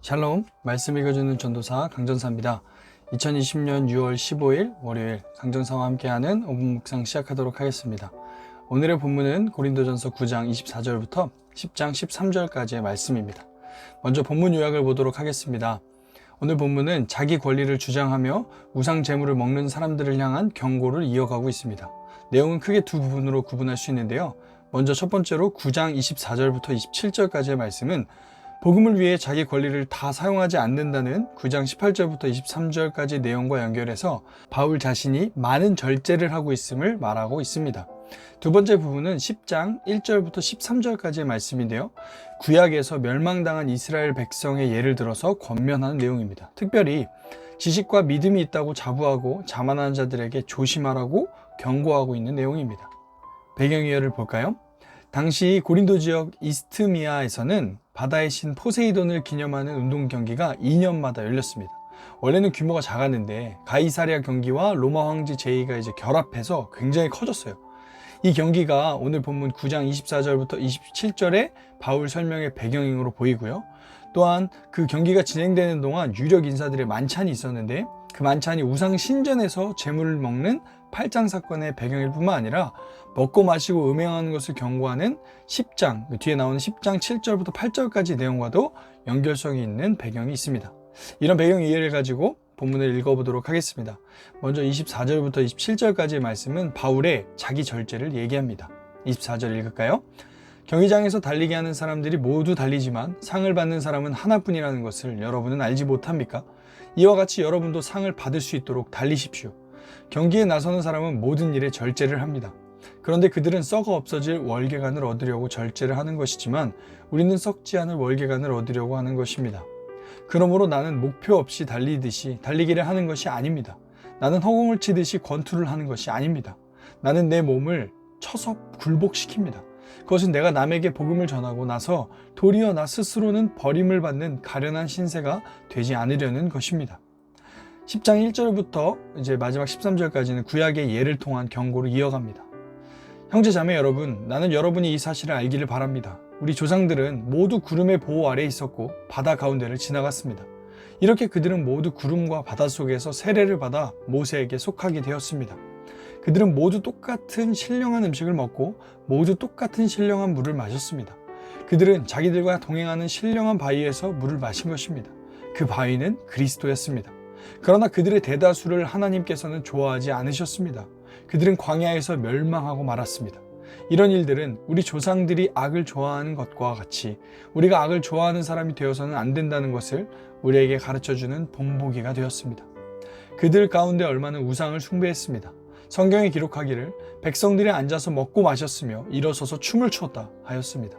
샬롬, 말씀 읽어주는 전도사 강전사입니다. 2020년 6월 15일 월요일 강전사와 함께하는 5분 묵상 시작하도록 하겠습니다. 오늘의 본문은 고린도전서 9장 24절부터 10장 13절까지의 말씀입니다. 먼저 본문 요약을 보도록 하겠습니다. 오늘 본문은 자기 권리를 주장하며 우상 제물을 먹는 사람들을 향한 경고를 이어가고 있습니다. 내용은 크게 두 부분으로 구분할 수 있는데요. 먼저 첫 번째로 9장 24절부터 27절까지의 말씀은 복음을 위해 자기 권리를 다 사용하지 않는다는 9장 18절부터 23절까지 내용과 연결해서 바울 자신이 많은 절제를 하고 있음을 말하고 있습니다. 두 번째 부분은 10장 1절부터 13절까지의 말씀인데요. 구약에서 멸망당한 이스라엘 백성의 예를 들어서 권면하는 내용입니다. 특별히 지식과 믿음이 있다고 자부하고 자만하는 자들에게 조심하라고 경고하고 있는 내용입니다. 배경이어를 볼까요? 당시 고린도 지역 이스트미아에서는 바다의 신 포세이돈을 기념하는 운동 경기가 2년마다 열렸습니다. 원래는 규모가 작았는데 가이사랴 경기와 로마 황제 제의가 이제 결합해서 굉장히 커졌어요. 이 경기가 오늘 본문 9장 24절부터 27절의 바울 설명의 배경으로 보이고요. 또한 그 경기가 진행되는 동안 유력 인사들의 만찬이 있었는데 그 만찬이 우상 신전에서 제물을 먹는 팔장 사건의 배경일 뿐만 아니라 먹고 마시고 음행하는 것을 경고하는 10장, 뒤에 나오는 10장 7절부터 8절까지 내용과도 연결성이 있는 배경이 있습니다. 이런 배경 이해를 가지고 본문을 읽어보도록 하겠습니다. 먼저 24절부터 27절까지의 말씀은 바울의 자기 절제를 얘기합니다. 24절 읽을까요? 경기장에서 달리게 하는 사람들이 모두 달리지만 상을 받는 사람은 하나뿐이라는 것을 여러분은 알지 못합니까? 이와 같이 여러분도 상을 받을 수 있도록 달리십시오. 경기에 나서는 사람은 모든 일에 절제를 합니다. 그런데 그들은 썩어 없어질 월계관을 얻으려고 절제를 하는 것이지만 우리는 썩지 않을 월계관을 얻으려고 하는 것입니다. 그러므로 나는 목표 없이 달리듯이 달리기를 하는 것이 아닙니다. 나는 허공을 치듯이 권투를 하는 것이 아닙니다. 나는 내 몸을 쳐서 굴복시킵니다. 그것은 내가 남에게 복음을 전하고 나서 도리어 나 스스로는 버림을 받는 가련한 신세가 되지 않으려는 것입니다. 10장 1절부터 이제 마지막 13절까지는 구약의 예를 통한 경고를 이어갑니다. 형제 자매 여러분, 나는 여러분이 이 사실을 알기를 바랍니다. 우리 조상들은 모두 구름의 보호 아래 있었고 바다 가운데를 지나갔습니다. 이렇게 그들은 모두 구름과 바다 속에서 세례를 받아 모세에게 속하게 되었습니다. 그들은 모두 똑같은 신령한 음식을 먹고 모두 똑같은 신령한 물을 마셨습니다. 그들은 자기들과 동행하는 신령한 바위에서 물을 마신 것입니다. 그 바위는 그리스도였습니다. 그러나 그들의 대다수를 하나님께서는 좋아하지 않으셨습니다. 그들은 광야에서 멸망하고 말았습니다. 이런 일들은 우리 조상들이 악을 좋아하는 것과 같이 우리가 악을 좋아하는 사람이 되어서는 안 된다는 것을 우리에게 가르쳐주는 본보기가 되었습니다. 그들 가운데 얼마는 우상을 숭배했습니다. 성경에 기록하기를 백성들이 앉아서 먹고 마셨으며 일어서서 춤을 추었다 하였습니다.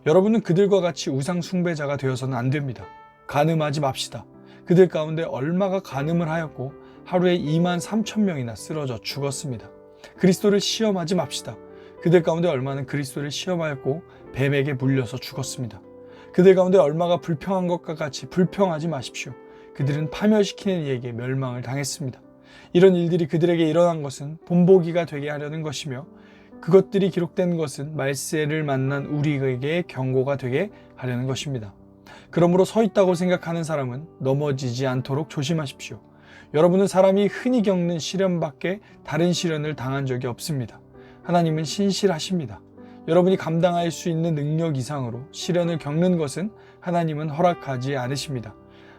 여러분은 그들과 같이 우상 숭배자가 되어서는 안 됩니다. 간음하지 맙시다. 그들 가운데 얼마가 간음을 하였고 하루에 2만 3천 명이나 쓰러져 죽었습니다. 그리스도를 시험하지 맙시다. 그들 가운데 얼마는 그리스도를 시험하였고 뱀에게 물려서 죽었습니다. 그들 가운데 얼마가 불평한 것과 같이 불평하지 마십시오. 그들은 파멸시키는 이에게 멸망을 당했습니다. 이런 일들이 그들에게 일어난 것은 본보기가 되게 하려는 것이며 그것들이 기록된 것은 말세를 만난 우리에게 경고가 되게 하려는 것입니다. 그러므로 서 있다고 생각하는 사람은 넘어지지 않도록 조심하십시오. 여러분은 사람이 흔히 겪는 시련밖에 다른 시련을 당한 적이 없습니다. 하나님은 신실하십니다. 여러분이 감당할 수 있는 능력 이상으로 시련을 겪는 것은 하나님은 허락하지 않으십니다.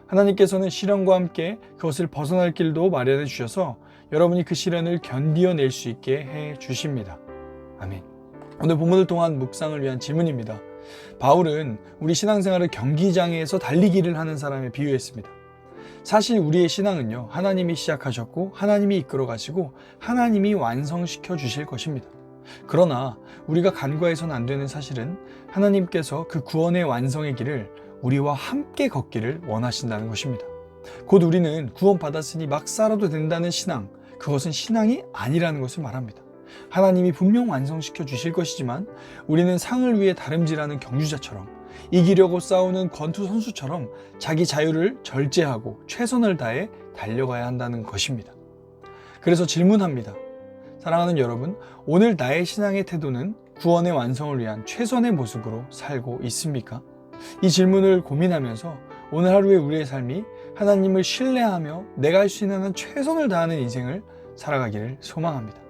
하나님께서는 시련과 함께 그것을 벗어날 길도 마련해 주셔서 여러분이 그 시련을 견디어낼 수 있게 해 주십니다. 아멘. 오늘 본문을 통한 묵상을 위한 질문입니다. 바울은 우리 신앙생활을 경기장에서 달리기를 하는 사람에 비유했습니다. 사실 우리의 신앙은요, 하나님이 시작하셨고 하나님이 이끌어 가시고 하나님이 완성시켜 주실 것입니다. 그러나 우리가 간과해서는 안 되는 사실은 하나님께서 그 구원의 완성의 길을 우리와 함께 걷기를 원하신다는 것입니다. 곧 우리는 구원받았으니 막 살아도 된다는 신앙, 그것은 신앙이 아니라는 것을 말합니다. 하나님이 분명 완성시켜 주실 것이지만 우리는 상을 위해 다름질하는 경주자처럼 이기려고 싸우는 권투 선수처럼 자기 자유를 절제하고 최선을 다해 달려가야 한다는 것입니다. 그래서 질문합니다. 사랑하는 여러분, 오늘 나의 신앙의 태도는 구원의 완성을 위한 최선의 모습으로 살고 있습니까? 이 질문을 고민하면서 오늘 하루의 우리의 삶이 하나님을 신뢰하며 내가 할 수 있는 한 최선을 다하는 인생을 살아가기를 소망합니다.